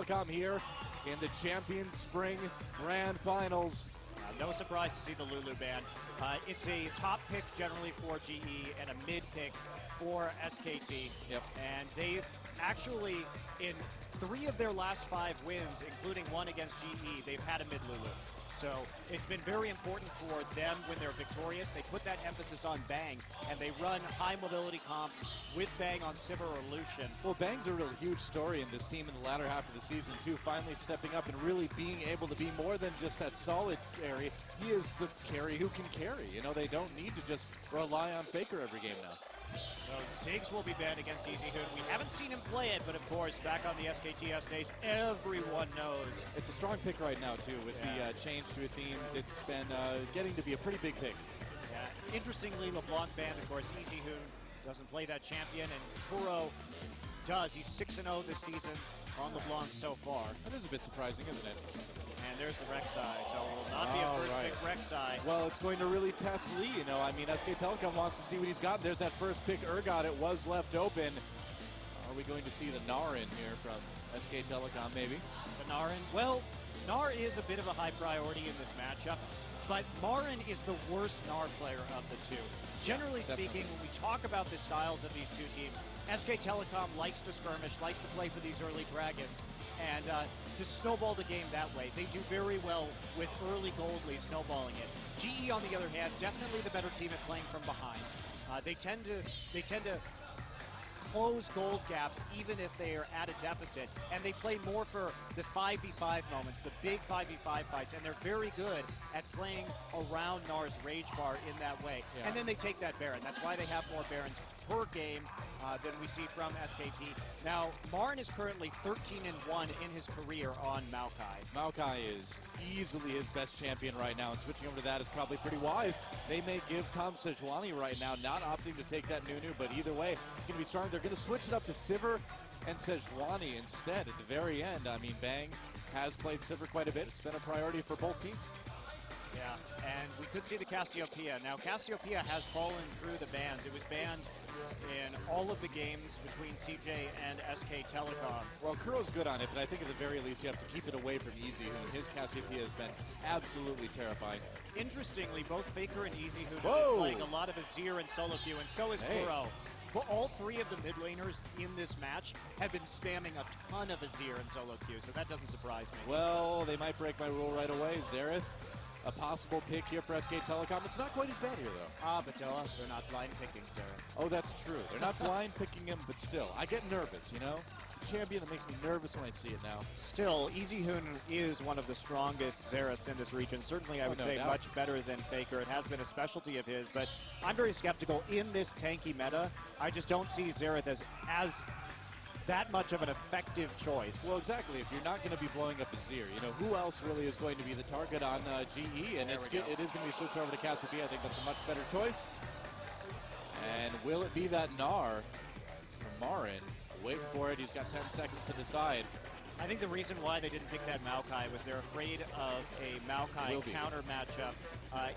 Telecom here in the Champions Spring Grand Finals. No surprise to see the Lulu ban. It's a top pick generally for GE and a mid pick for SKT. Yep. And they've actually, in 3 of their last 5 wins, including one against GE, they've had a mid Lulu. So it's been very important for them when they're victorious. They put that emphasis on Bang, and they run high mobility comps with Bang on Sivir or Lucian. Well, Bang's a real huge story in this team in the latter half of the season, too. Finally stepping up and really being able to be more than just that solid carry. He is the carry who can carry. You know, they don't need to just rely on Faker every game now. So Ziggs will be banned against EasyHoon. We haven't seen him play it, but of course, back on the SKTS days, everyone knows. It's a strong pick right now, too, with the change to themes. It's been getting to be a pretty big pick. Yeah. Interestingly, LeBlanc banned, of course, EasyHoon doesn't play that champion, and Kuro does. He's 6-0 this season on LeBlanc so far. That is a bit surprising, isn't it? And there's the Rek'Sai, so it will not be a first pick Rek'Sai. Well, it's going to really test Lee, you know. I mean, SK Telecom wants to see what he's got. There's that first pick Urgot. It was left open. Are we going to see the Gnar in here from SK Telecom, maybe? The Gnar in? Well, Gnar is a bit of a high priority in this matchup, but Marin is the worst Gnar player of the two. Generally speaking, when we talk about the styles of these two teams, SK Telecom likes to skirmish, likes to play for these early dragons, and just snowball the game that way. They do very well with early gold leads, snowballing it. GE, on the other hand, definitely the better team at playing from behind. They tend to close gold gaps even if they are at a deficit, and they play more for the 5v5 moments, the big 5v5 fights, and they're very good at playing around Gnar's rage bar in that way. Yeah. And then they take that Baron. That's why they have more Barons per game than we see from SKT. Now, Marin is currently 13-1 in his career on Maokai. Maokai is easily his best champion right now, and switching over to that is probably pretty wise. They may give Tom Sejuani right now, not opting to take that Nunu, but either way, it's going to be strong. They're going to switch it up to Sivir and Sejuani instead at the very end. I mean, Bang has played Sivir quite a bit. It's been a priority for both teams. Yeah, and we could see the Cassiopeia. Now, Cassiopeia has fallen through the bans. It was banned in all of the games between CJ and SK Telecom. Well, Kuro's good on it, but I think at the very least you have to keep it away from EasyHoon. His Cassiopeia has been absolutely terrifying. Interestingly, both Faker and EasyHoon have been playing a lot of Azir and solo queue, and so is Kuro. But all 3 of the mid laners in this match have been spamming a ton of Azir and solo queue, so that doesn't surprise me. Well, they might break my rule right away. Xerath, a possible pick here for SK Telecom. It's not quite as bad here, though. But they're not blind picking Xerath. Oh, that's true. They're not blind picking him, but still, I get nervous, you know? It's a champion that makes me nervous when I see it now. Still, EasyHoon is one of the strongest Xeraths in this region. Certainly, I would say much better than Faker. It has been a specialty of his, but I'm very skeptical in this tanky meta. I just don't see Xerath as that much of an effective choice. Well, exactly. If you're not going to be blowing up Azir, you know, who else really is going to be the target on GE? And it is going to be switched over to Cassiopeia. I think that's a much better choice. And will it be that Gnar from Marin? Waiting for it. He's got 10 seconds to decide. I think the reason why they didn't pick that Maokai was they're afraid of a Maokai counter matchup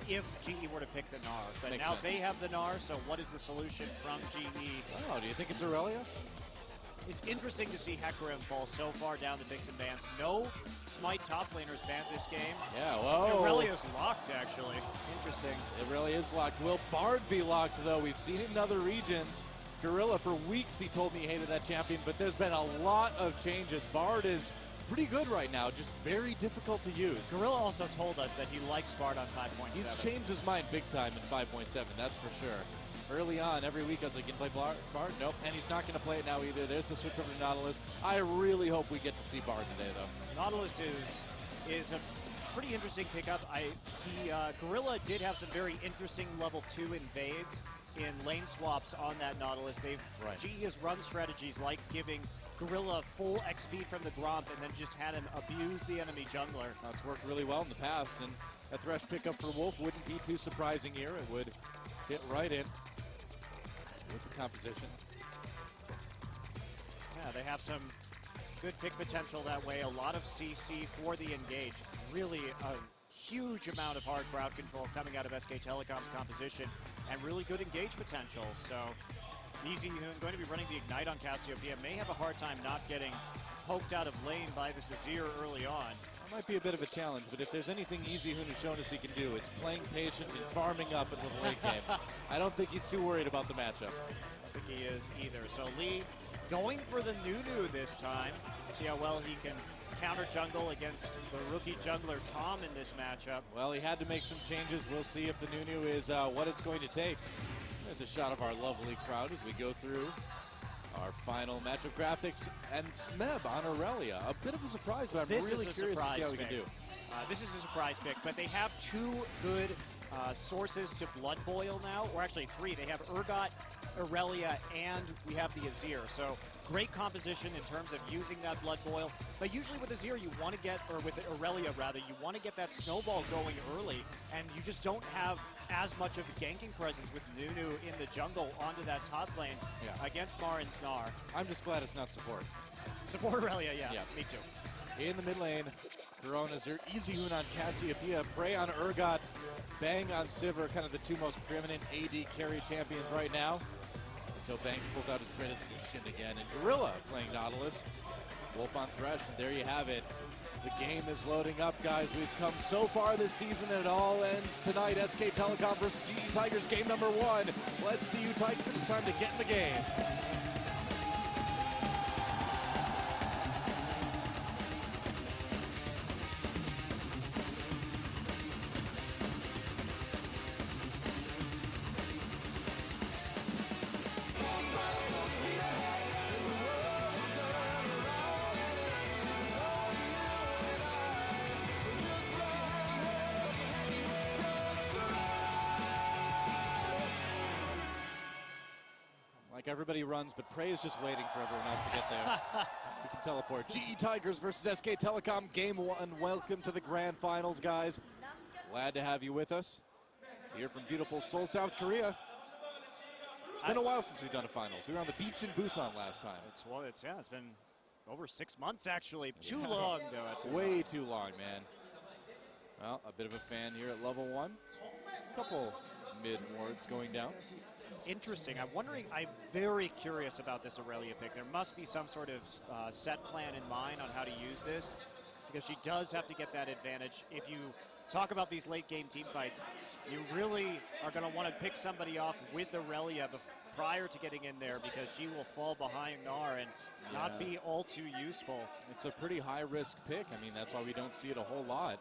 if GE were to pick the Gnar. But now they have the Gnar, so what is the solution from GE? Oh, do you think it's Aurelia? It's interesting to see Hecarim fall so far down the picks and bans. No Smite top laners banned this game. Yeah, whoa. Aurelia's locked, actually. Interesting. It really is locked. Will Bard be locked, though? We've seen it in other regions. Gorilla, for weeks, he told me he hated that champion, but there's been a lot of changes. Bard is pretty good right now, just very difficult to use. Gorilla also told us that he likes Bard on 5.7. He's changed his mind big time in 5.7, that's for sure. Early on, every week, I was like, can you play Bard? Nope, and he's not going to play it now either. There's the switch over to Nautilus. I really hope we get to see Bard today, though. Nautilus is a pretty interesting pickup. Gorilla did have some very interesting level 2 invades in lane swaps on that Nautilus. GE has run strategies like giving Gorilla full XP from the Gromp and then just had him abuse the enemy jungler. That's worked really well in the past, and a Thresh pickup for Wolf wouldn't be too surprising here. It would fit right in with the composition. Yeah, they have some good pick potential that way. A lot of CC for the engage. Really a huge amount of hard crowd control coming out of SK Telecom's composition and really good engage potential. So EasyHoon going to be running the Ignite on Cassiopeia. May have a hard time not getting poked out of lane by this Azir early on. That might be a bit of a challenge, but if there's anything EasyHoon has shown us he can do, it's playing patient and farming up into the late game. I don't think he's too worried about the matchup. I don't think he is either. So Lee going for the Nunu this time. See how well he can counter jungle against the rookie jungler Tom in this matchup. Well, he had to make some changes. We'll see if the Nunu is what it's going to take. There's a shot of our lovely crowd as we go through our final matchup graphics, and Smeb on Aurelia. A bit of a surprise, but I'm really curious to see how we can do. This is a surprise pick, but they have two good sources to Blood Boil now, or actually three. They have Urgot, Aurelia, and we have the Azir. So great composition in terms of using that Blood Boil. But usually with Azir, you want to get, or with Aurelia rather, you want to get that snowball going early, and you just don't have as much of a ganking presence with Nunu in the jungle onto that top lane against Mar and Snar. I'm just glad it's not support. Support Aurelia, yeah, me too. In the mid lane, Corona's here. EasyHoon on Cassiopeia, Prey on Urgot, Bang on Sivir, kind of the two most preeminent AD carry champions right now. Until Bang pulls out his dreaded Lucian again, and Gorilla playing Nautilus. Wolf on Thresh, and there you have it. The game is loading up, guys. We've come so far this season, and it all ends tonight. SK Telecom versus GE Tigers, game number 1. Let's see you Titans. It's time to get in the game. Like everybody runs, but Prey is just waiting for everyone else to get there. We can teleport. GE Tigers versus SK Telecom, game 1. Welcome to the grand finals, guys. Glad to have you with us. Here from beautiful Seoul, South Korea. It's been a while since we've done a finals. We were on the beach in Busan last time. It's been over 6 months actually. Too long, though. Way too long, man. Well, a bit of a fan here at level 1. A couple mid wards going down. Interesting. I'm very curious about this Aurelia pick. There must be some sort of set plan in mind on how to use this, because she does have to get that advantage. If you talk about these late game team fights, you really are going to want to pick somebody off with Aurelia prior to getting in there, because she will fall behind Gnar and not be all too useful. It's a pretty high risk pick. I mean, that's why we don't see it a whole lot.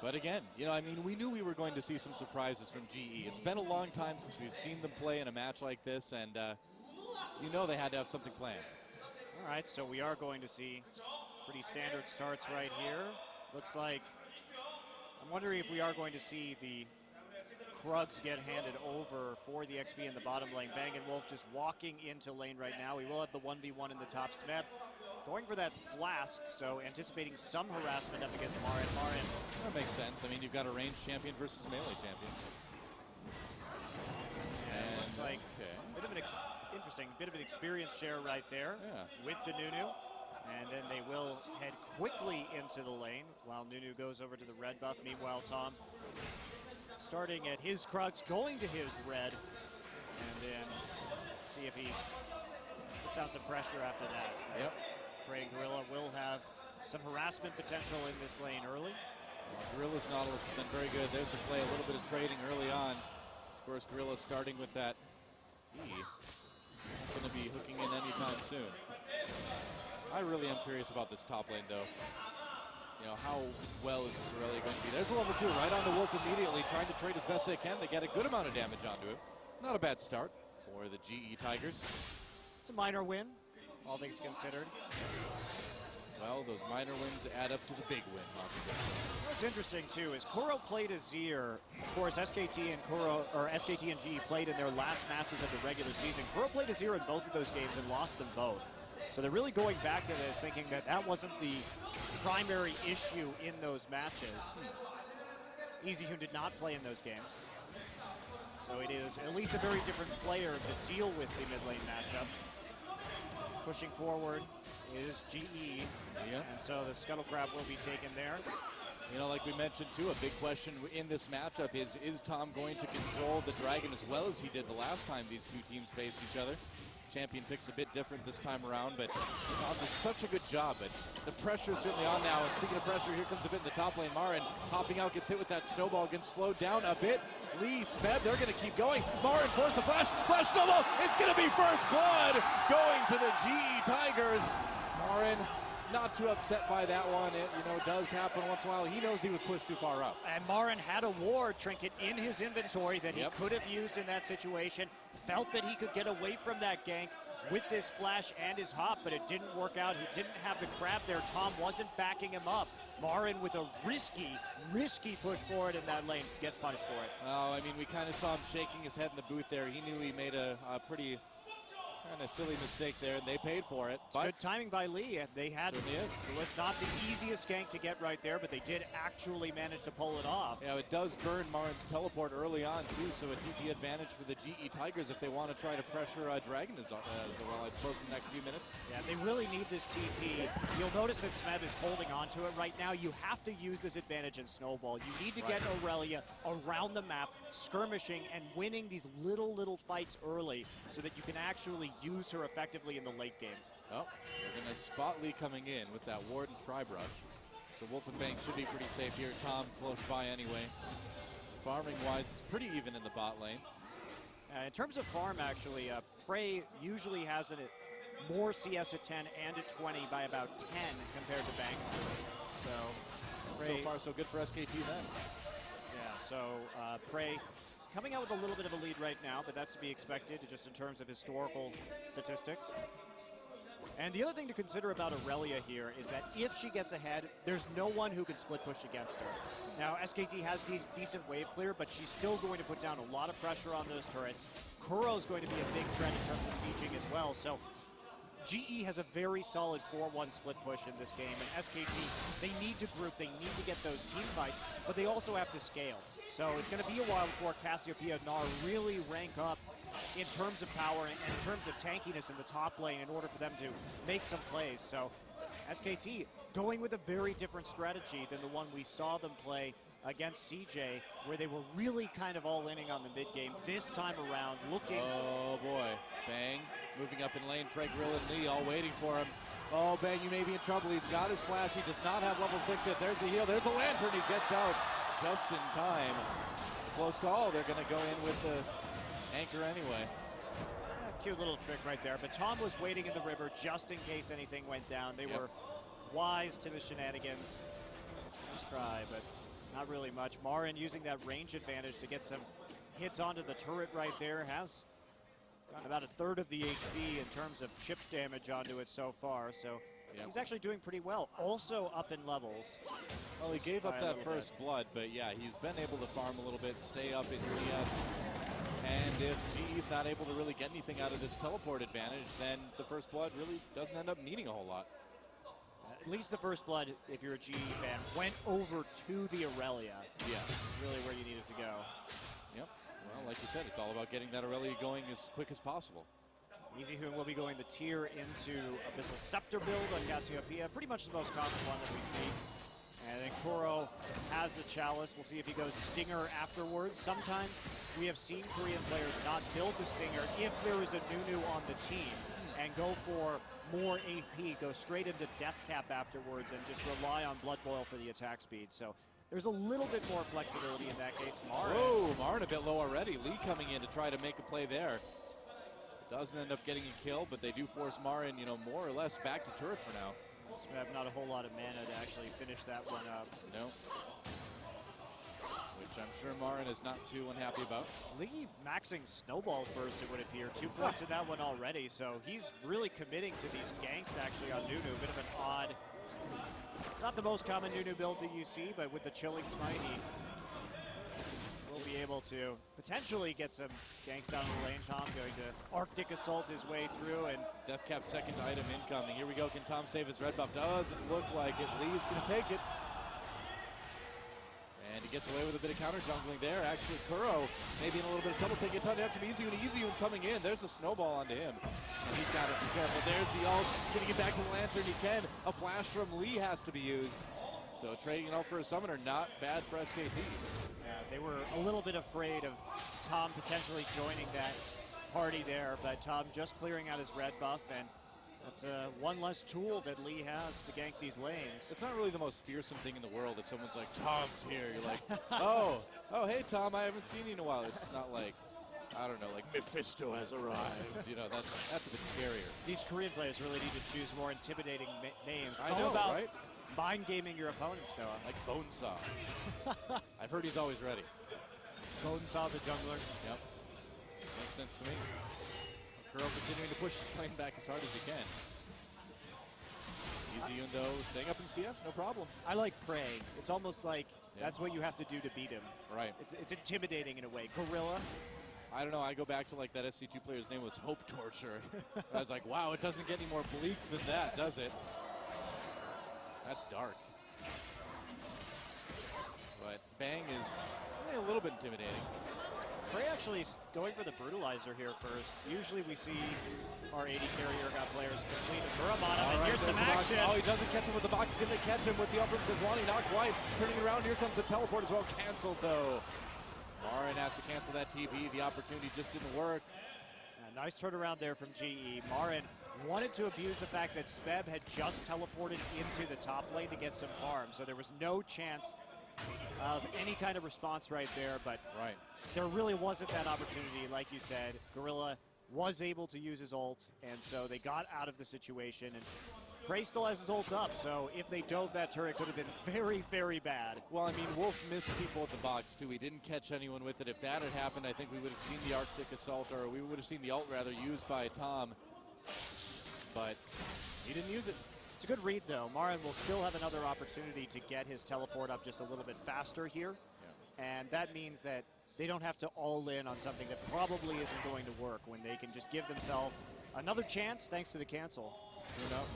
But again, we knew we were going to see some surprises from GE. It's been a long time since we've seen them play in a match like this, and they had to have something planned. All right, so we are going to see pretty standard starts right here. Looks like, I'm wondering if we are going to see the Krugs get handed over for the XP in the bottom lane. Bang & Wolf just walking into lane right now. We will have the 1v1 in the top. Smeb going for that flask, so anticipating some harassment up against Marin. That makes sense. I mean, you've got a ranged champion versus melee champion. And it looks like a bit of an bit of an experience share right there with the Nunu. And then they will head quickly into the lane while Nunu goes over to the red buff. Meanwhile, Tom starting at his Krugs, going to his red, and then see if he puts out some pressure after that. Yep. Prey and Gorilla will have some harassment potential in this lane early. Gorilla's Nautilus has been very good. There's a play, a little bit of trading early on. Of course, Gorilla starting with that E. Not going to be hooking in anytime soon. I really am curious about this top lane, though. How well is this Aurelia going to be? There's a level 2 right on the Wolf immediately, trying to trade as best they can to get a good amount of damage onto him. Not a bad start for the GE Tigers. It's a minor win, all things considered. Well, those minor wins add up to the big win. What's interesting too is Kuro played Azir. Of course, SKT and GE played in their last matches of the regular season. Kuro played Azir in both of those games and lost them both. So they're really going back to this, thinking that that wasn't the primary issue in those matches. EasyHoon did not play in those games. So it is at least a very different player to deal with the mid lane matchup. Pushing forward is GE, and so the Scuttle Crab will be taken there. You know, like we mentioned too, a big question in this matchup is Tom going to control the Dragon as well as he did the last time these two teams faced each other? champion picks a bit different this time around, but Tom did such a good job. But the pressure is certainly on now. And speaking of pressure, here comes a bit in the top lane. Marin hopping out, gets hit with that snowball, gets slowed down a bit. Lee, Smed, they're going to keep going. Marin forced a flash snowball. It's going to be first blood going to the GE Tigers. Marin not too upset by that one. It, does happen once in a while. He knows he was pushed too far up. And Marin had a ward trinket in his inventory that he could have used in that situation. Felt that he could get away from that gank with this flash and his hop, but it didn't work out. He didn't have the grab there. Tom wasn't backing him up. Marin with a risky push forward in that lane gets punished for it. Oh, I mean, we kind of saw him shaking his head in the booth there. He knew he made a pretty kind of silly mistake there, and they paid for it. But good timing by Lee. They had it was not the easiest gank to get right there, but they did actually manage to pull it off. Yeah, it does burn Marin's teleport early on too, so a TP advantage for the GE Tigers if they want to try to pressure Dragon as well, I suppose, in the next few minutes. Yeah, they really need this TP. You'll notice that Smed is holding on to it right now. You have to use this advantage in Snowball. You need to get Aurelia around the map, skirmishing and winning these little fights early so that you can actually use her effectively in the late game. Oh, they're going to spot Lee coming in with that ward and tri-brush. So Wolfenbank should be pretty safe here. Tom close by anyway. Farming-wise, it's pretty even in the bot lane. In terms of farm, actually, Prey usually has more CS at 10 and at 20 by about 10 compared to Bank. So far, so good for SKT then. Yeah, so Prey coming out with a little bit of a lead right now, but that's to be expected just in terms of historical statistics. And the other thing to consider about Aurelia here is that if she gets ahead, there's no one who can split push against her. Now, SKT has decent wave clear, but she's still going to put down a lot of pressure on those turrets. Kuro's going to be a big threat in terms of sieging as well. So GE has a very solid 4-1 split push in this game, and SKT, they need to group, they need to get those team fights, but they also have to scale. So it's going to be a while before Cassiopeia and Gnar really rank up in terms of power and in terms of tankiness in the top lane in order for them to make some plays. So SKT going with a very different strategy than the one we saw them play against CJ, where they were really kind of all-inning on the mid-game. This time around, looking... Oh, boy. Bang, moving up in lane. Preg, Grill, and Lee all waiting for him. Oh, Bang, you may be in trouble. He's got his flash. He does not have level 6 yet. There's a heal. There's a lantern. He gets out just in time. Close call. They're going to go in with the anchor anyway. Yeah, cute little trick right there. But Tom was waiting in the river just in case anything went down. They were wise to the shenanigans. Nice try, but not really much. Marin using that range advantage to get some hits onto the turret right there. Has gotten about a third of the HP in terms of chip damage onto it so far. So he's actually doing pretty well. Also up in levels. Well, he gave up that first blood, but yeah, he's been able to farm a little bit, stay up in CS. And if GE's not able to really get anything out of this teleport advantage, then the first blood really doesn't end up meaning a whole lot. At least the first blood, if you're a GE fan, went over to the Aurelia. Yeah. That's really where you needed to go. Yep. Well, like you said, it's all about getting that Aurelia going as quick as possible. EasyHoon will be going the tier into Abyssal Scepter build on Cassiopeia. Pretty much the most common one that we see. And then Kuro has the Chalice. We'll see if he goes Stinger afterwards. Sometimes we have seen Korean players not build the Stinger if there is a Nunu on the team and go for more AP, go straight into Death Cap afterwards and just rely on Blood Boil for the attack speed. So there's a little bit more flexibility in that case. Marin. Oh, Marin a bit low already. Lee coming in to try to make a play there. Doesn't end up getting a kill, but they do force Marin, more or less back to turret for now. Have not a whole lot of mana to actually finish that one up. No. Which I'm sure Marin is not too unhappy about. Lee maxing Snowball first, it would appear. 2 points in that one already, so he's really committing to these ganks actually on Nunu. A bit of an odd, not the most common Nunu build that you see, but with the Chilling Smite, he will be able to potentially get some ganks down the lane. Tom going to Arctic Assault his way through, and Death Cap second item incoming. Here we go. Can Tom save his red buff? Doesn't look like it. Lee's going to take it. And he gets away with a bit of counter jungling there. Actually, Kuro maybe in a little bit of trouble. Taking a ton of damage from EasyHoon coming in. There's a snowball onto him. And he's got to be careful. There's the ult. Going to get back to the lantern. He can. A flash from Lee has to be used. So trading it out for a summoner, not bad for SKT. They were a little bit afraid of Tom potentially joining that party there, but Tom just clearing out his red buff, and that's one less tool that Lee has to gank these lanes. It's not really the most fearsome thing in the world if someone's like, Tom's here. You're like, oh, hey, Tom, I haven't seen you in a while. It's not like, I don't know, like Mephisto has arrived. You know, that's a bit scarier. These Korean players really need to choose more intimidating names. It's I all know, about right? mind gaming your opponents, Noah. Like Bonesaw. I've heard he's always ready. Bonesaw the jungler. Yep. Makes sense to me. Kuro continuing to push this lane back as hard as he can. Easy Undo staying up in CS, no problem. I like praying. It's almost like that's what you have to do to beat him. Right. It's intimidating in a way. Gorilla. I don't know, I go back to like that SC2 player's name was Hope Torture. I was like, wow, it doesn't get any more bleak than that, does it? That's dark. But Bang is a little bit intimidating. Prey actually is going for the Brutalizer here first. Usually we see our AD carrier got players complete a Muramana, and here's some action. Oh, he doesn't catch him with the box. Can they catch him with the up from Sejuani? Not quite. Turning it around, here comes the teleport as well. Canceled though. Marin has to cancel that TV. The opportunity just didn't work. Nice turnaround there from GE. Marin wanted to abuse the fact that Speb had just teleported into the top lane to get some farm, so there was no chance of any kind of response right there, but there really wasn't that opportunity. Like you said, Gorilla was able to use his ult, and so they got out of the situation, and Prey still has his ult up, so if they dove that turret, it could have been very, very bad. Well, I mean, Wolf missed people at the box, too. He didn't catch anyone with it. If that had happened, I think we would have seen the Arctic Assault, or we would have seen the ult, rather, used by Tom. But he didn't use it. It's a good read, though. Marin will still have another opportunity to get his teleport up just a little bit faster here. Yeah. And that means that they don't have to all in on something that probably isn't going to work when they can just give themselves another chance thanks to the cancel. Who knows?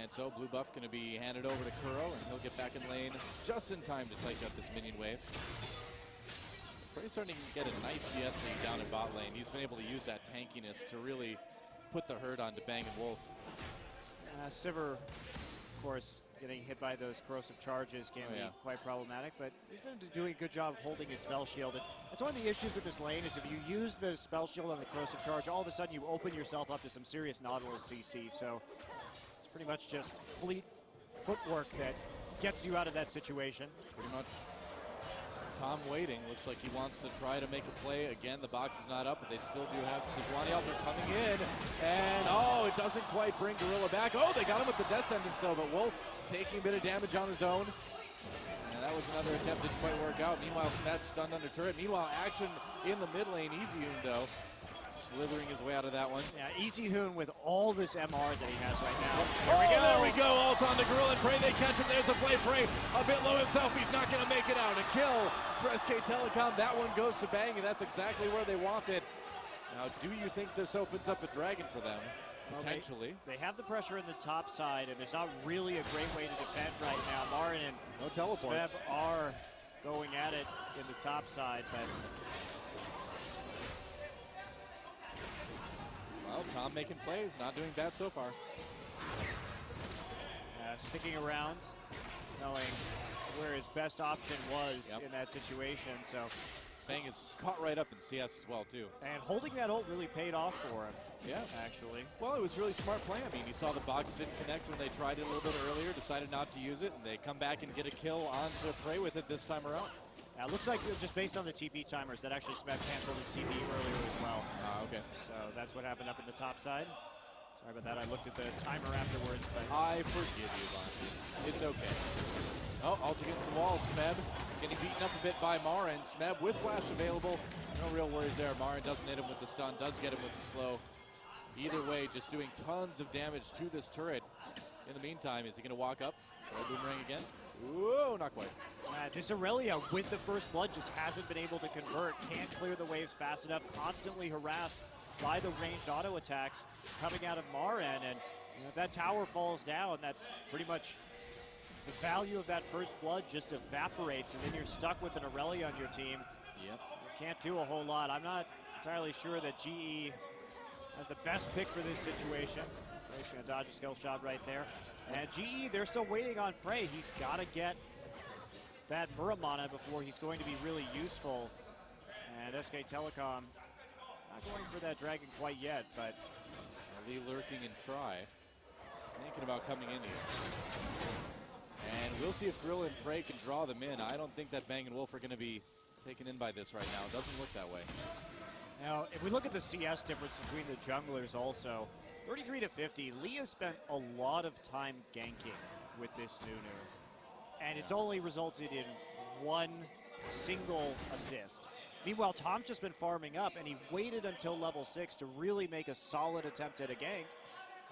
And so blue buff going to be handed over to Kuro, and he'll get back in lane just in time to take out this minion wave. Pretty starting to get a nice CS lead down in bot lane. He's been able to use that tankiness to really put the hurt on to Bang and Wolf. Sivir, of course, getting hit by those corrosive charges can be quite problematic, but he's been doing a good job of holding his spell shield. And that's one of the issues with this lane is if you use the spell shield on the corrosive charge, all of a sudden you open yourself up to some serious Nautilus CC. So it's pretty much just fleet footwork that gets you out of that situation. Pretty much. Tom waiting. Looks like he wants to try to make a play. Again, the box is not up, but they still do have Sejuani out there coming in. And, oh, it doesn't quite bring Gorilla back. Oh, they got him with the Death Sentence, though, but Wolf taking a bit of damage on his own. And that was another attempt that didn't quite work out. Meanwhile, Snap stunned under turret. Meanwhile, action in the mid lane. Easy though. Slithering his way out of that one. Yeah, Easy Hoon with all this MR that he has right now. There we go. Ult on the Gorilla and Prey. They catch him. There's a play. Prey a bit low himself. He's not going to make it out. A kill for SK Telecom. That one goes to Bang, and that's exactly where they want it. Now, do you think this opens up a dragon for them? Potentially. Well, they have the pressure in the top side, and there's not really a great way to defend right now. Marin and no teleports. Speb are going at it in the top side, but well, Tom making plays, not doing bad so far. Sticking around, knowing where his best option was in that situation. So Bang is caught right up in CS as well, too. And holding that ult really paid off for him. Yeah. Actually. Well, it was really smart play. I mean, he saw the box didn't connect when they tried it a little bit earlier, decided not to use it, and they come back and get a kill onto Prey with it this time around. It looks like just based on the TP timers that actually Smith canceled his TP earlier as well. Okay. So that's what happened up in the top side. Sorry about that. I looked at the timer afterwards, but I forgive you, Bonzi. It's okay. Oh, Alta getting some walls. Smeb getting beaten up a bit by Marin. Smeb with flash available. No real worries there. Marin doesn't hit him with the stun, does get him with the slow. Either way, just doing tons of damage to this turret. In the meantime, is he going to walk up? Boomerang again? Whoa, not quite. This Aurelia with the first blood just hasn't been able to convert. Can't clear the waves fast enough. Constantly harassed by the ranged auto attacks coming out of Marin. And if that tower falls down, that's pretty much the value of that first blood just evaporates. And then you're stuck with an Aurelia on your team. Yep. You can't do a whole lot. I'm not entirely sure that GE has the best pick for this situation. He's going to dodge a skill shot right there. And GE, they're still waiting on Prey. He's got to get that Muramana before he's going to be really useful. And SK Telecom not going for that dragon quite yet, but Lee lurking and try. Thinking about coming in here. And we'll see if Grill and Prey can draw them in. I don't think that Bang and Wolf are going to be taken in by this right now. It doesn't look that way. now if we look at the CS difference between the junglers also, 33 to 50, Lee has spent a lot of time ganking with this Nunu. And it's only resulted in one single assist. Meanwhile, Tom's just been farming up, and he waited until level 6 to really make a solid attempt at a gank.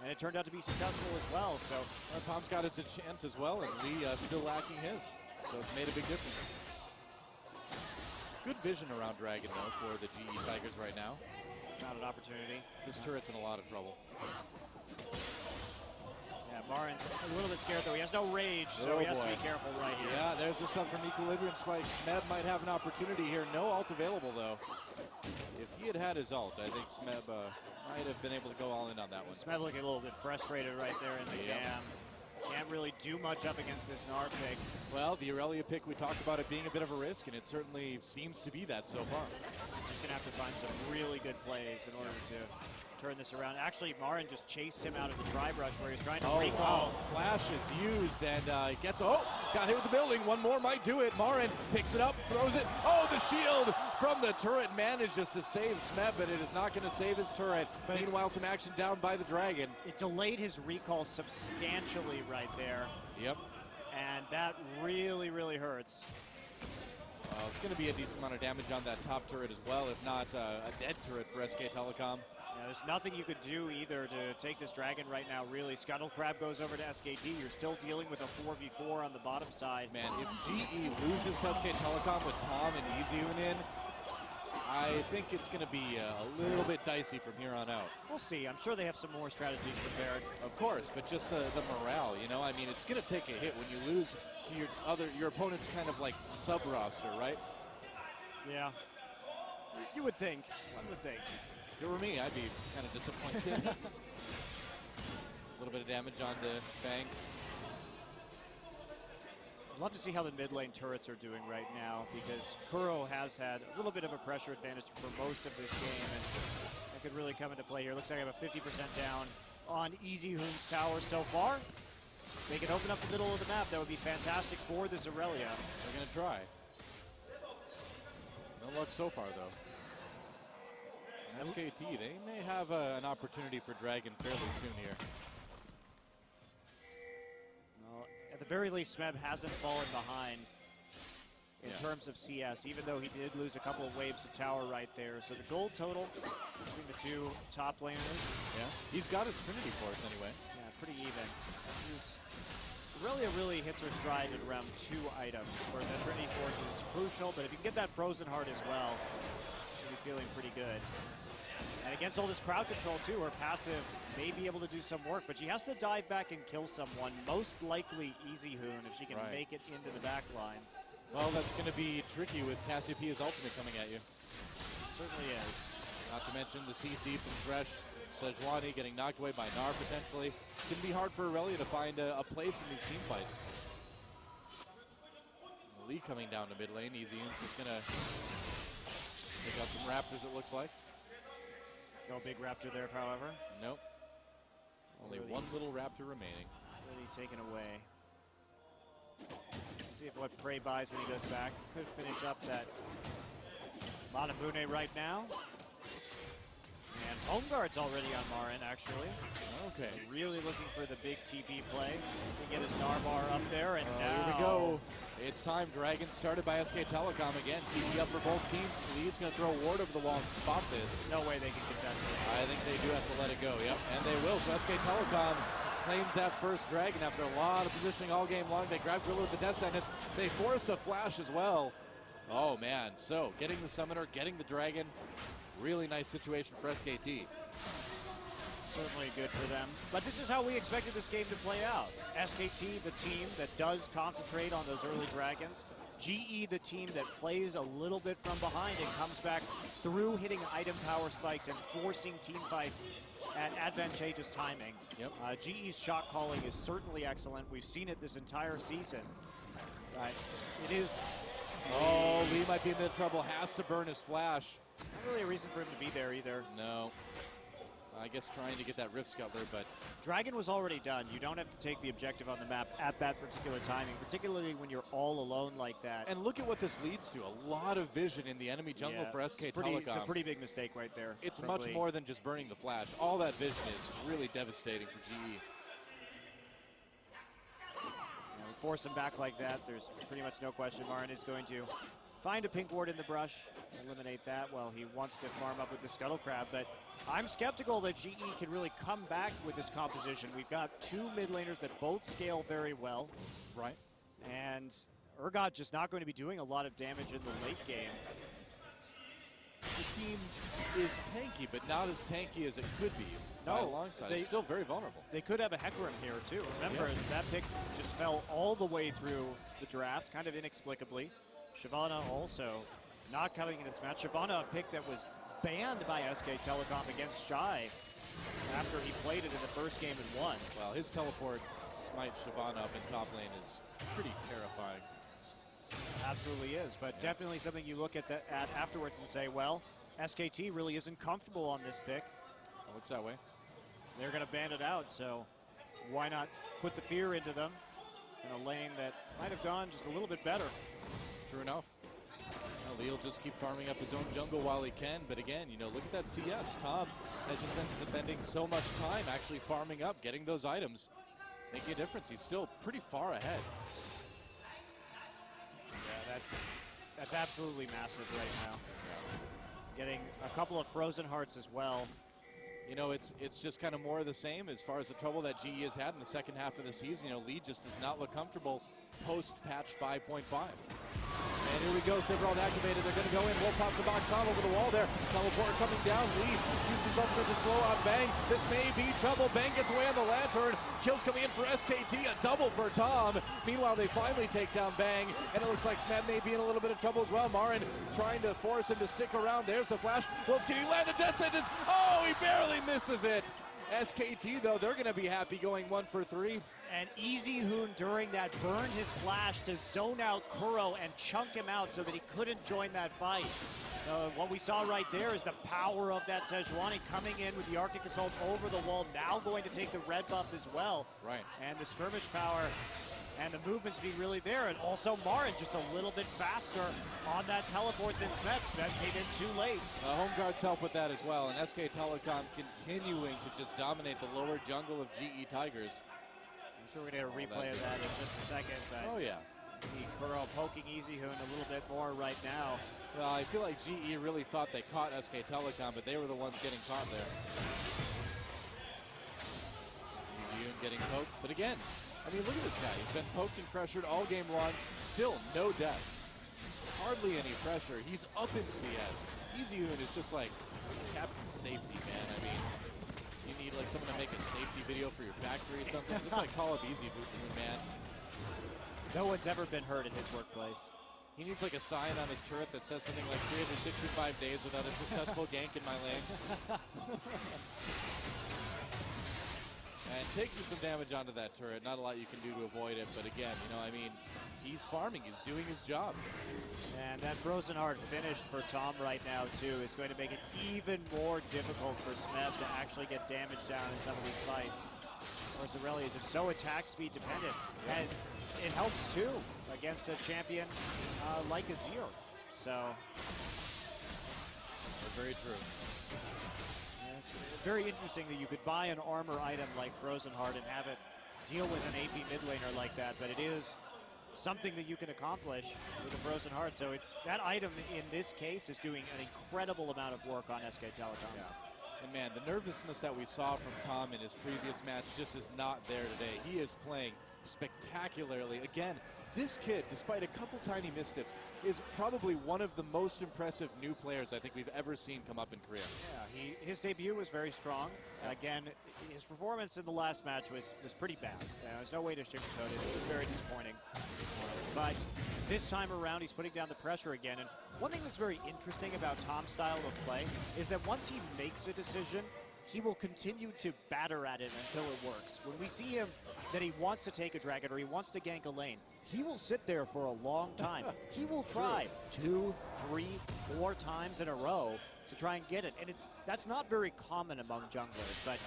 And it turned out to be successful as well. So Tom's got his enchant as well, and Lee still lacking his. So it's made a big difference. Good vision around Dragon, though, for the GE Tigers right now. not an opportunity. This turret's in a lot of trouble. Yeah, Marin's a little bit scared, though. He has no rage, so he has to be careful right here. Yeah, there's the sub from Equilibrium Spike. Smeb might have an opportunity here. No ult available, though. If he had had his ult, I think Smeb might have been able to go all in on that one. Smeb looking a little bit frustrated right there in the cam. Can't really do much up against this Gnar pick. Well, the Aurelia pick, we talked about it being a bit of a risk, and it certainly seems to be that so far. He's going to have to find some really good plays in order to turn this around. Actually, Marin just chased him out of the dry brush where he's trying to recall. Wow. Flash is used, and gets, got hit with the building. One more might do it. Marin picks it up, throws it. Oh, the shield from the turret manages to save Smeb, but it is not going to save his turret. But meanwhile, some action down by the Dragon. It delayed his recall substantially right there. Yep. And that really, really hurts. It's going to be a decent amount of damage on that top turret as well, if not a dead turret for SK Telecom. Yeah, there's nothing you could do either to take this Dragon right now, really. Scuttle Crab goes over to SKT. You're still dealing with a 4v4 on the bottom side. Man, if GE loses to SK Telecom with Tom and EasyUn in, I think it's going to be a little bit dicey from here on out. We'll see. I'm sure they have some more strategies prepared. Of course, but just the morale, you know? I mean, it's going to take a hit when you lose to your opponent's kind of like sub-roster, right? Yeah. You would think. One would think. If it were me, I'd be kind of disappointed. A little bit of damage on the Bang. I'd love to see how the mid lane turrets are doing right now, because Kuro has had a little bit of a pressure advantage for most of this game, and that could really come into play here. Looks like I have a 50% down on EasyUn's tower so far. They can open up the middle of the map. That would be fantastic for this Aurelia. They're going to try. No luck so far, though. SKT, they may have an opportunity for Dragon fairly soon here. Well, at the very least, Smeb hasn't fallen behind in terms of CS, even though he did lose a couple of waves to tower right there. So the gold total between the two top laners. Yeah, he's got his Trinity Force anyway. Yeah, pretty even. Aurelia really hits her stride at around 2 items, where the Trinity Force is crucial, but if you can get that Frozen Heart as well, you'll be feeling pretty good. And against all this crowd control too, her passive may be able to do some work, but she has to dive back and kill someone, most likely EasyUn, if she can make it into the back line. Well, that's going to be tricky with Cassiopeia's ultimate coming at you. Certainly is. Not to mention the CC from Thresh, Sejuani getting knocked away by Gnar potentially. It's going to be hard for Aurelia to find a place in these team fights. Lee coming down to mid lane. EasyUn's just going to pick out some Raptors, it looks like. No big Raptor there, however. Nope. Only one little Raptor remaining. Really taken away. Let's see if what Prey buys when he goes back. Could finish up that Manabune right now. And Home Guard's already on Marin, actually. Okay. Really looking for the big TP play. To get his Gnar bar up there, and now... Here we go. It's time. Dragon started by SK Telecom again. TP up for both teams. Lee's going to throw a ward over the wall and spot this. There's no way they can contest this. I think they do have to let it go, yep. And they will. So SK Telecom claims that first Dragon after a lot of positioning all game long. They grab Driller with the Death Sentence. They force a flash as well. Oh, man. So getting the Summoner, getting the Dragon. Really nice situation for SKT. Certainly good for them. But this is how we expected this game to play out. SKT, the team that does concentrate on those early Dragons. GE, the team that plays a little bit from behind and comes back through hitting item power spikes and forcing team fights at advantageous timing. Yep. GE's shot calling is certainly excellent. We've seen it this entire season. It is Oh, Lee might be in trouble. Has to burn his flash. Not really a reason for him to be there either. No. I guess trying to get that Rift Scuttler, but Dragon was already done. You don't have to take the objective on the map at that particular timing, particularly when you're all alone like that. and look at what this leads to. A lot of vision in the enemy jungle for SK Telecom. It's a pretty big mistake right there. It's much more than just burning the flash. All that vision is really devastating for GE. Force him back like that, there's pretty much no question Marin is going to find a pink ward in the brush, eliminate that while he wants to farm up with the Scuttle Crab. But I'm skeptical that GE can really come back with this composition. We've got two mid laners that both scale very well. Right. And Urgot just not going to be doing a lot of damage in the late game. The team is tanky, but not as tanky as it could be. No, alongside. It's still very vulnerable. They could have a Hecarim here too. Remember, that pick just fell all the way through the draft, kind of inexplicably. Shyvana also not coming in this match. Shyvana, a pick that was banned by SK Telecom against Shy after he played it in the first game and won. Well, his teleport smite Shyvana up in top lane is pretty terrifying. Absolutely is, but definitely something you look at afterwards and say, well, SKT really isn't comfortable on this pick. It looks that way. They're going to ban it out, so why not put the fear into them in a lane that might have gone just a little bit better. True enough. Well, Lee'll just keep farming up his own jungle while he can, but again, look at that CS. Tom has just been spending so much time actually farming up, getting those items, making a difference. He's still pretty far ahead. Yeah, that's absolutely massive right now. Getting a couple of Frozen Hearts as well. It's just kind of more of the same as far as the trouble that GE has had in the second half of the season. Lee just does not look comfortable post-patch 5.5. And here we go, Sivrald activated. They're going to go in. Wolf pops the box on over the wall there. Teleporter coming down. Lee uses ultimate to slow out Bang. This may be trouble. Bang gets away on the Lantern. Kills coming in for SKT. A double for Tom. Meanwhile, they finally take down Bang. And it looks like Smed may be in a little bit of trouble as well. Marin trying to force him to stick around. There's the flash. Wolf, can he land the death sentence? Oh, he barely misses it. SKT, though, they're going to be happy going 1 for 3. And EasyHoon during that burned his flash to zone out Kuro and chunk him out so that he couldn't join that fight. So what we saw right there is the power of that Sejuani coming in with the Arctic Assault over the wall, now going to take the red buff as well. Right. And the skirmish power and the movements being really there. And also Marin just a little bit faster on that teleport than Smed. Smed came in too late. Home guards help with that as well. And SK Telecom continuing to just dominate the lower jungle of GE Tigers. I'm sure we're going to get a replay of that in just a second. But oh, yeah. See Kuro poking EasyHoon a little bit more right now. Well, I feel like GE really thought they caught SK Telecom, but they were the ones getting caught there. EasyHoon getting poked. But again, look at this guy. He's been poked and pressured all game long. Still no deaths. Hardly any pressure. He's up in CS. EasyHoon is just like Captain Safety, man. You need like someone to make a safety video for your factory or something. Just like call up EasyHoon, man. No one's ever been hurt in his workplace. He needs like a sign on his turret that says something like 365 days without a successful gank in my lane. And taking some damage onto that turret, not a lot you can do to avoid it, but again, he's farming, he's doing his job. And that Frozen Heart finished for Tom right now too is going to make it even more difficult for Smed to actually get damage down in some of these fights. Of course, Aurelia is just so attack speed dependent, and it helps too against a champion like Azir. So, very true. It's very interesting that you could buy an armor item like Frozen Heart and have it deal with an AP mid laner like that, but it is something that you can accomplish with a Frozen Heart. So it's that item in this case is doing an incredible amount of work on SK Telecom. Yeah. And man, the nervousness that we saw from Tom in his previous match just is not there today. He is playing spectacularly. Again, this kid, despite a couple tiny missteps, is probably one of the most impressive new players I think we've ever seen come up in Korea. Yeah, his debut was very strong. Again, his performance in the last match was pretty bad. There's no way to sugarcoat it. It was very disappointing. But this time around, he's putting down the pressure again. And one thing that's very interesting about Tom's style of play is that once he makes a decision, he will continue to batter at it until it works. When we see him that he wants to take a dragon or he wants to gank a lane, he will sit there for a long time. He will try 2, 3, 4 times in a row to try and get it. And that's not very common among junglers, but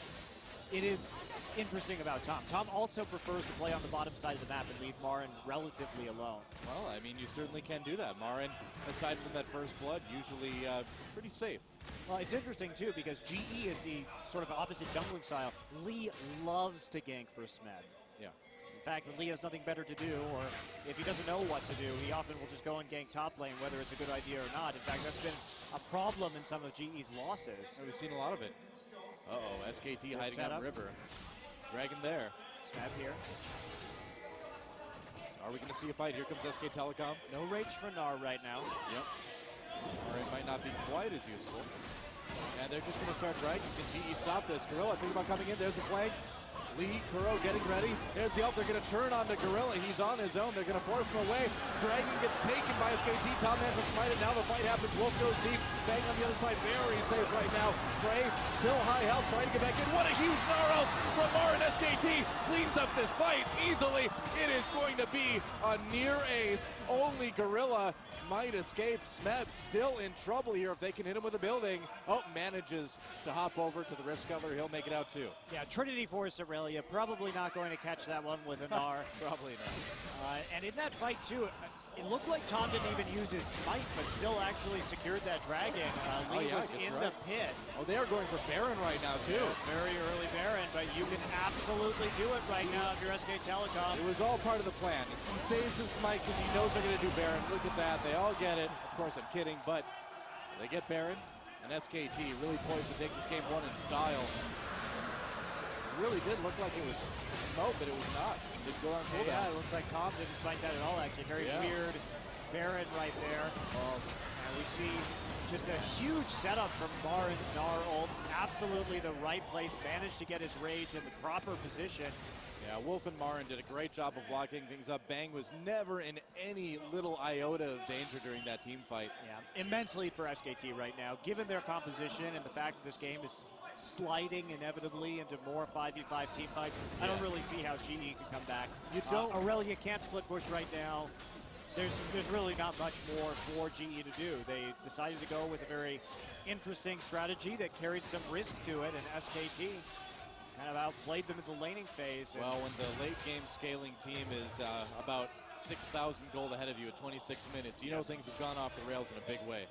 it is interesting about Tom. Tom also prefers to play on the bottom side of the map and leave Marin relatively alone. Well, I mean, you certainly can do that. Marin, aside from that first blood, usually pretty safe. Well, it's interesting, too, because GE is the sort of opposite jungling style. Lee loves to gank for Smed. Yeah. In fact, when Lee has nothing better to do, or if he doesn't know what to do, he often will just go and gank top lane, whether it's a good idea or not. In fact, that's been a problem in some of GE's losses. We've seen a lot of it. Uh-oh, SKT Good hiding setup. on River. Dragon there. Smed here. Are we going to see a fight? Here comes SK Telecom. No rage for Gnar right now. Yep. Or it might not be quite as useful. And they're just going to start dragging. Can GE stop this? Gorilla, think about coming in. There's a flank. Lee, Kuro getting ready. There's the ult. They're going to turn on to Gorilla. He's on his own. They're going to force him away. Dragon gets taken by SKT. Top man from Smite. Now the fight happens. Wolf goes deep. Bang on the other side. Very safe right now. Frey still high health. Trying to get back in. What a huge Gnar ult from Marin. SKT cleans up this fight easily. It is going to be a near ace. Only Gorilla might escape. Smeb still in trouble here if they can hit him with a building. Oh, manages to hop over to the Rift Scuttler. He'll make it out too. Yeah, Trinity Force Aurelia probably not going to catch that one with a Gnar. Probably not. And in that fight, too, it looked like Tom didn't even use his smite, but still actually secured that dragon. Lee was in the pit. Oh, they are going for Baron right now, too. Yeah, very early Baron, but you can absolutely do it right now if you're SK Telecom. It was all part of the plan. He saves his smite because he knows they're going to do Baron. Look at that. They all get it. Of course, I'm kidding, but they get Baron. And SKT really poised to take this game one in style. It really did look like it was smoke, but it was not. It didn't go on cooldown. Yeah, it looks like Tom didn't spike that at all, actually. Very weird Baron right there. And we see just a huge setup from Marin's Gnar ult. Absolutely the right place. Managed to get his rage in the proper position. Yeah, Wolf and Marin did a great job of locking things up. Bang was never in any little iota of danger during that team fight. Yeah, immense lead for SKT right now, given their composition and the fact that this game is sliding inevitably into more 5v5 team fights. I don't really see how GE can come back. You don't. Aurelia can't split push right now. There's really not much more for GE to do. They decided to go with a very interesting strategy that carried some risk to it, and SKT kind of outplayed them in the laning phase. Well, when the late game scaling team is about 6,000 gold ahead of you at 26 minutes, you know things have gone off the rails in a big way.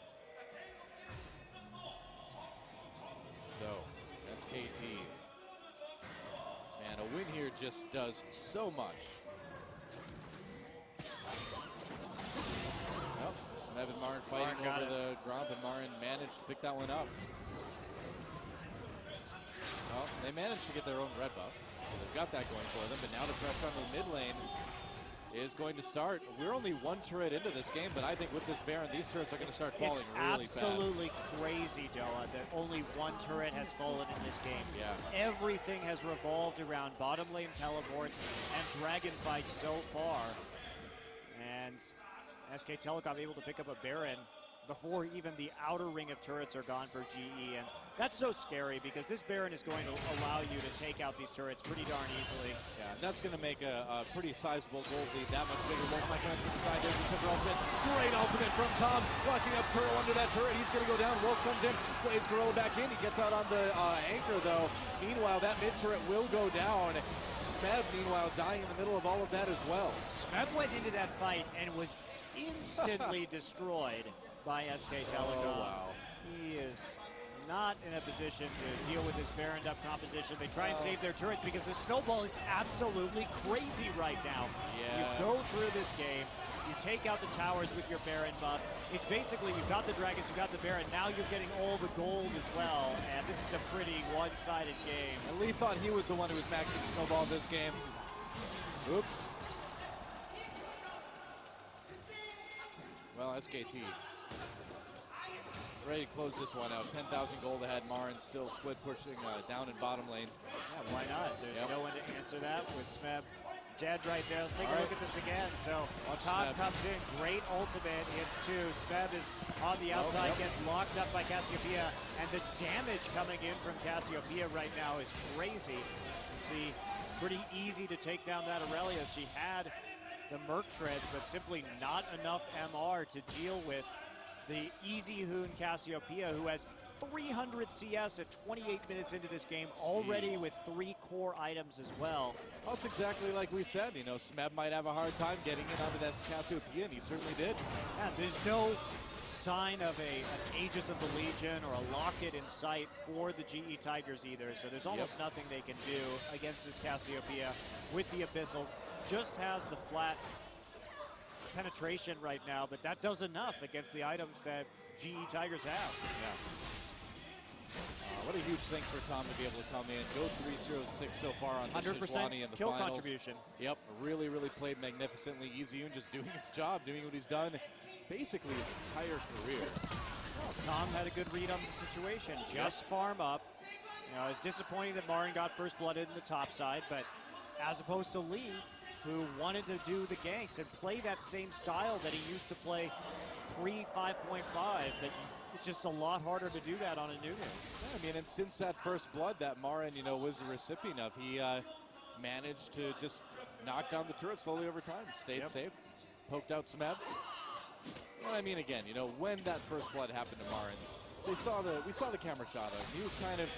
So, SKT, man, a win here just does so much. Well, Smev and Marin fighting over the Gromp, and Marin managed to pick that one up. Well, they managed to get their own red buff, so they've got that going for them, but now the pressure on the mid lane is going to start. We're only one turret into this game, but I think with this Baron, these turrets are going to start falling really fast. It's absolutely crazy, Doa, that only one turret has fallen in this game. Yeah. Everything has revolved around bottom lane teleports and dragon fights so far. And SK Telecom able to pick up a Baron before even the outer ring of turrets are gone for GE. And that's so scary because this Baron is going to allow you to take out these turrets pretty darn easily. Yeah, that's going to make a pretty sizable gold lead that much bigger. Wolf might come from the side. There's the super ultimate. Great ultimate from Tom. Locking up Kuro under that turret. He's going to go down. Wolf comes in, plays Gorilla back in. He gets out on the anchor, though. Meanwhile, that mid turret will go down. Smev, meanwhile, dying in the middle of all of that as well. Smev went into that fight and was instantly destroyed by SK Telecom. Oh, wow. He is not in a position to deal with this Baroned up composition. They try and save their turrets because the snowball is absolutely crazy right now. Yeah. You go through this game, you take out the towers with your Baron buff. It's basically you've got the dragons, you've got the Baron, now you're getting all the gold as well, and this is a pretty one-sided game. And Lee thought he was the one who was maxing snowball this game. Oops. Well, SKT ready to close this one out. 10,000 gold ahead. Marin still split pushing down in bottom lane. Yeah, why not? There's no one to answer that with Smeb dead right there. Let's take a look at this again. So Todd comes in, great ultimate, hits two. Smeb is on the outside, gets locked up by Cassiopeia, and the damage coming in from Cassiopeia right now is crazy. You see pretty easy to take down that Aurelia. She had the Merc Treads, but simply not enough MR to deal with the Easy Hoon Cassiopeia, who has 300 CS at 28 minutes into this game, already with 3 core items as well. Well, it's exactly like we said. You know, Smeb might have a hard time getting in onto that Cassiopeia, and he certainly did. Yeah, there's no sign of an Aegis of the Legion or a Locket in sight for the GE Tigers either, so there's almost nothing they can do against this Cassiopeia with the Abyssal. Just has the flat penetration right now, but that does enough against the items that GE Tigers have. Yeah. What a huge thing for Tom to be able to come in, go 3-0-6 so far on the 100% in the kill finals. Contribution. Yep, really played magnificently. Easy Hoon just doing his job, doing what he's done basically his entire career. Well, Tom had a good read on the situation. Just farm up. You know, it's disappointing that Marin got first blooded in the top side, but as opposed to Lee, who wanted to do the ganks and play that same style that he used to play pre-5.5, but it's just a lot harder to do that on a new game. Yeah, I mean, and since that first blood that Marin, you know, was the recipient of, he managed to just knock down the turret slowly over time, stayed safe, poked out Smeb. Well, I mean, again, you know, when that first blood happened to Marin, we saw the camera shot of him. He was kind of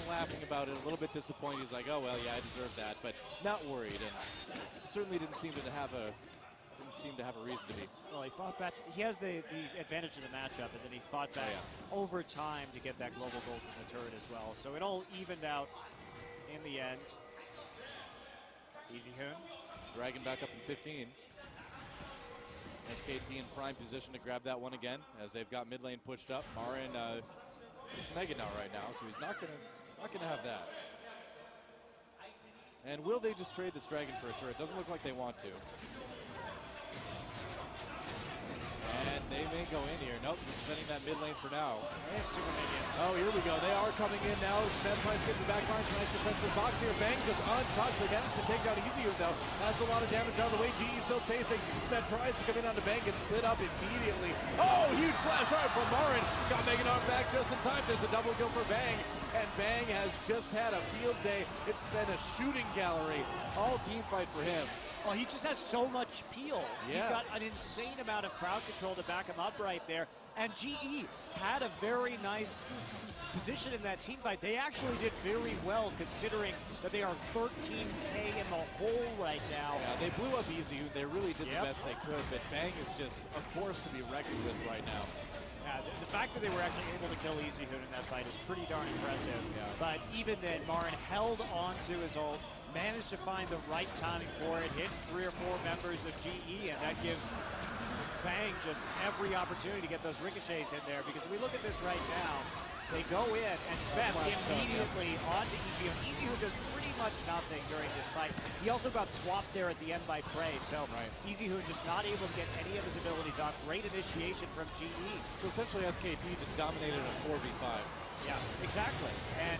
laughing about it, a little bit disappointed. He's like, oh well, yeah, I deserve that, but not worried, and certainly didn't seem to have a reason to be. Well, he fought back. He has the advantage of the matchup, and then he fought back over time to get that global goal from the turret as well. So it all evened out in the end. Easy Hoon. Dragon back up in 15. SKT in prime position to grab that one again as they've got mid lane pushed up. Marin is mega now right now, so he's not gonna have that. And will they just trade this dragon for a turret? Doesn't look like they want to. And they may go in here. Nope, he's defending that mid lane for now. They have super minions. Oh, here we go. They are coming in now. Smeb tries to get the back line. Nice defensive box here. Bang just untouched. They managed to take down Easy Hoon though. That's a lot of damage out of the way. GE still chasing. Smeb tries to come in onto Bang. Gets split up immediately. Oh, huge flash art from Marin. Got Megan on back just in time. There's a double kill for Bang. And Bang has just had a field day. It's been a shooting gallery. All team fight for him. Well, he just has so much peel. Yeah. He's got an insane amount of crowd control to back him up right there. And GE had a very nice position in that team fight. They actually did very well considering that they are 13K in the hole right now. Yeah, they blew up Easy. They really did the best they could, but Bang is just a force to be reckoned with right now. Yeah, the fact that they were actually able to kill Easy Hoon in that fight is pretty darn impressive. Yeah. But even then, Marin held on to his ult, managed to find the right timing for it, hits 3 or 4 members of GE, and that gives Bang just every opportunity to get those ricochets in there. Because if we look at this right now, they go in and Smeb immediately onto Easy Hoon. Easy Hoon does pretty much nothing during this fight. He also got swapped there at the end by Prey, so Easy Hoon just not able to get any of his abilities off. Great initiation from GE. So essentially SKT just dominated a 4v5. Yeah, exactly. And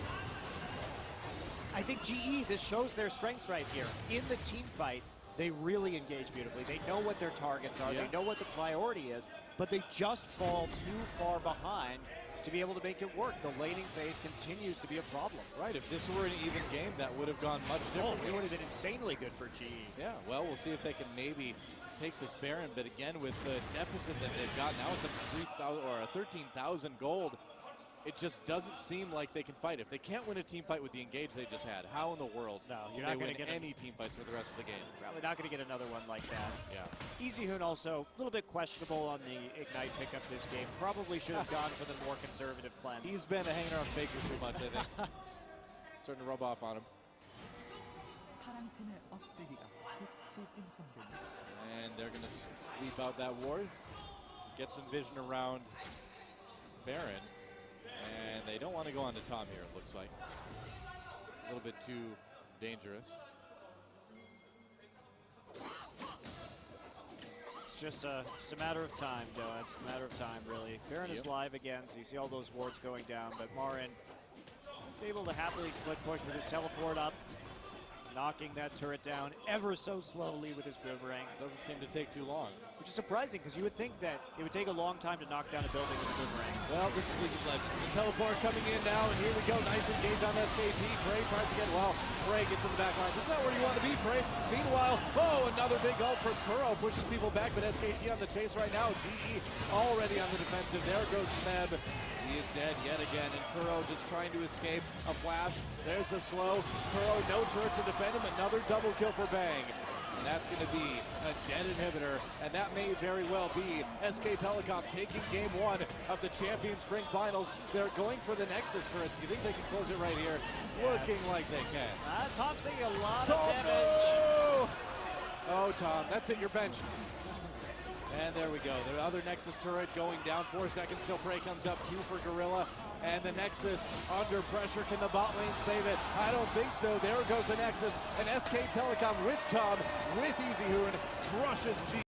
I think GE, this shows their strengths right here. In the team fight, they really engage beautifully. They know what their targets are. They know what the priority is, but they just fall too far behind to be able to make it work. The laning phase continues to be a problem. Right, if this were an even game, that would have gone much different. It would have been insanely good for GE. Yeah, well, we'll see if they can maybe take this Baron, but again, with the deficit that they've got, now it's up to 13,000 gold. It just doesn't seem like they can fight. If they can't win a team fight with the engage they just had, how in the world you're can not they gonna win get any team fights for the rest of the game? Probably not going to get another one like that. Yeah. Easy Hoon also a little bit questionable on the Ignite pickup this game. Probably should have gone for the more conservative cleanse. He's been hanging around Faker too much, I think. Starting to rub off on him. And they're going to sweep out that ward. Get some vision around Baron. And they don't want to go on to Tom here, it looks like. A little bit too dangerous. It's just a matter of time, Dylan. It's a matter of time, really. Baron is live again, so you see all those wards going down, but Marin is able to happily split push with his teleport up. knocking that turret down ever so slowly with his boomerang. Doesn't seem to take too long. Which is surprising, because you would think that it would take a long time to knock down a building with a boomerang. Well, this is League of Legends. And Teleport coming in now, and here we go. Nice engage on SKT. Prey tries to get, Prey gets in the back line. This is not where you want to be, Prey. Meanwhile, another big ult from Kuro. Pushes people back, but SKT on the chase right now. GG already on the defensive. There goes Smeb. He is dead yet again, and Kuro just trying to escape. A flash. There's a slow. Kuro, no turret to defend him. Another double kill for Bang. And that's going to be a dead inhibitor, and that may very well be SK Telecom taking game one of the Champions Spring Finals. They're going for the Nexus first. You think they can close it right here? Yeah. Looking like they can. Tom's taking a lot of damage. Oh, Tom, that's it, your bench. And there we go. The other Nexus turret going down. 4 seconds till Prey comes up. 2 for Gorilla. And the Nexus under pressure. Can the bot lane save it? I don't think so. There goes the Nexus. And SK Telecom with Tom, with Easy Hoon, crushes G.